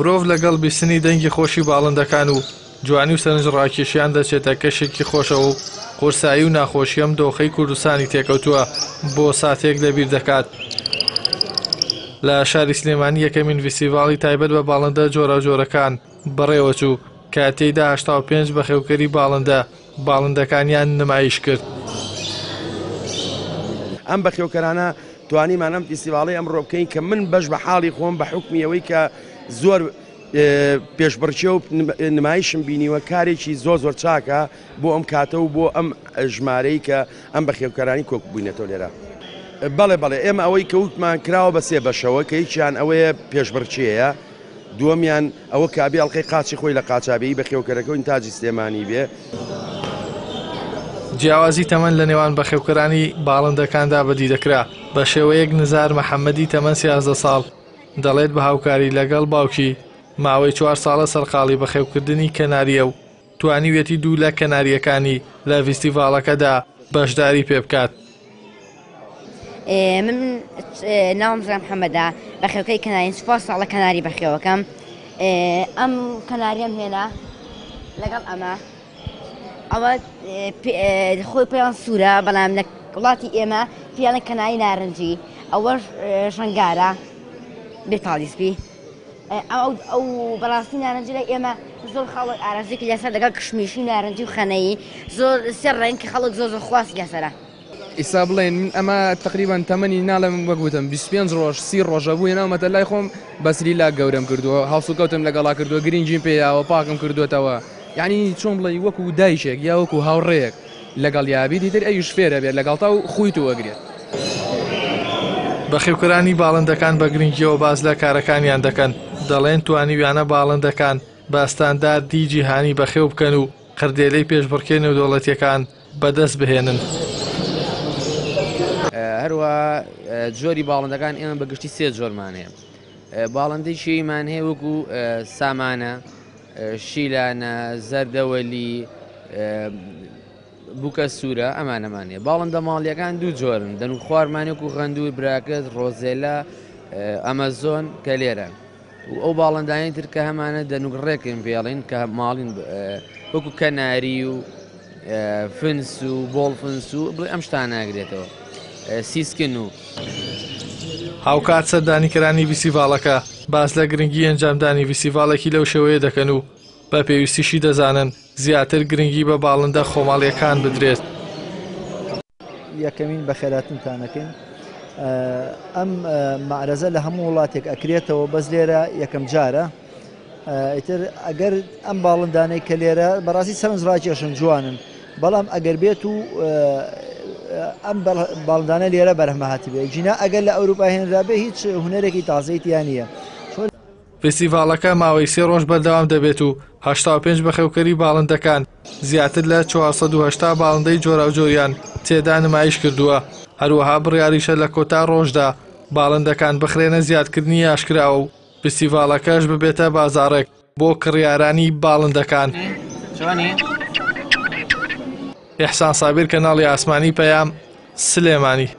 مرۆڤ لەگەڵ بیستنی دەنگی خۆشی باڵندەکان و جوانی و سەرنج ڕاکێشیان دەچێتە کەشێکی خۆشەوە و قورسایی و ناخۆشی ئەم دۆخەی کوردستانی تێکەوتووە بۆ ساتێک لەبیر دەکات. لە شاری سلێمانی یەکەمین فیستیڤاڵی تایبەت بە باڵندە جۆرەجۆرەکان بەڕێوەچوو کە تێیدا 85 بەخێوکەری باڵندەکانیان نمایش کرد. ئەم بەخێوکەرانە توانیمان ئەم فیستیڤاڵی ئەمڕۆ بکەین کە من بەش بە حاڵی خۆم بە حکمی ئەوەی کە زۆر پێشبڕکێ و نمایشم بینیوە کارێکی زۆر چاکە بۆ ئەم کاتە و بۆ ئەم ژمارەی کە ئەم بەخێوکەرانی کۆک بووینەتەوە لێرە. بەڵێ ئێمە ئەوەی کەوتمان کراوە بە سێ بەشەوە کە هیچیان ئەوەیە پێشبڕکێیە، دووەمیان ئەوە کابی ئەڵقەی قاچی خۆی لە قاچابی بەخێوکەرەکە و ئینتاجی سلێمانی بێ. جیاوازی تەمەن لە نێوان بەخێوکەرانی باڵندەکاندا بەدی دەکرا. بە شێوەیەک نزار مەحەممەدی تەمەن 13 ساڵ دەڵێت بە هاوکاری لەگەڵ باوکی ماوەی 4 ساڵە سەرقاڵی بەخێوکردنی کەناریە و توانیوێتی دوو لە کەناریەکانی لە فیستیڤاڵەکەدا بەشداری پێ بکات. من ناوم زرا محەممەدا بەخێوکەی کەناری 4 ساڵە کەناری بەخێوەکەم. ئەم کەناریەم هێنا لەگەڵ ئەوە خۆی پێیان سوورە، بەڵام لە وڵاتی ئێمە پیانە کەناری نارنجی، ئەوە ژەنگارە بێتاڵیسپی. ئەو بەڕاستی نارنجی لە ئێمە زۆر خەڵک ئارازێکی لەسەر لەگەڵ کشمیشی نارنجی و خەنەیی زۆر سێ ڕێن کە خەڵک زۆر خواست لەسەرە. ئیسا بڵێن من ئەمە تقریبان تەمەنی ناڵم وەگوتم 25 ڕۆژ 30 ڕۆژە بوو هێناومەتە لای خۆم بەسری لا گەورەم کردووە، هەڵسو کەوتم لەگەڵا کردووە، گرنگجیم پێیاوە، پاکم کردوێتەوە. یعنی چۆن بڵێ وەکو دایشێک یا وەکو هاوڕێیەک لەگەڵ یابی دیتر ئەویش فێرە بێت لەگەڵ تا و خۆی تو وەگرێت. بەخێوکەرانی باڵندەکان بە گرنگیەوە باز لە کارەکانیان دەکەن. دەڵێن توانیویانە باڵندەکان بە ستانداردی جیهانی بەخێو بکەن و خردێلەی پێشبڕکێ نێودەوڵەتیەکان بەدەست بهێنن. هەروە جۆری باڵندەکان ئێمە بەگشتی سێ جۆرمان هەیە. باڵندەی شێویمان هەیە وەکو سامانە، شیلانە، زەردەوەلی، بووکە سوورە، ئەمانەمان هەیە. باڵندە ماڵیەکان دوو جۆرن، دەنوو خوارمانێک و غەندوور براکەت، ڕۆزێلە، ئەمەزۆن کە لێرە. ئەو باڵندانی تر کە هەمانە دەنوو ڕێکن پێڵین کە ماڵین وەکو کەناری و فنس و بۆڵفنس و بڵێ ئەم شتان ناگرێتەوە، سیسکن و هاوکات سەردانیکەرانی فیستیڤاڵەکە باس لە گرنگی ئەنجامدانی فیستیڤاڵێکی لەو شێوەیە دەکەن و بە پێویستیشی دەزانن زیاتر گرنگی بە باڵندە خۆماڵیەکان بدرێت. یەکەمین بەخێراتنتانەکەین ئەم مەعرەزە لە هەموو وڵاتێک ئەکرێتەوە، بەس لێرە یەکەم جارە. ئیتر ئەگەر ئەم باڵندانەی کە لێرە بەڕاستی سەرنج ڕاکێشن جوانن، بەڵام ئەگەر بێت و ئەم باڵندانە لێرە بەرهەمە هاتبێ جینا ئەگەر لە ئەوروپا هێنرابێ هیچ هونەرێکی تازەیتیان نییە. فیستیڤاڵەکە ماوەی 3 ڕۆژ بەردەوام دەبێت و 85 بەخێوکەری باڵندەکان زیاتر لە 480 باڵندەی جۆراوجۆریان تێدا نمایش کردووە. هەروەها بڕیاریشە لە کۆتا ڕۆژدا باڵندەکان بخرێنە زیادکردنی ئاشکراوە و فیستیڤاڵەکەش ببێتە بازاڕێک بۆ کڕیارانی باڵندەکان. ئیحسان سابیر، کەناڵی ئاسمانی، پەیام، سلێمانی.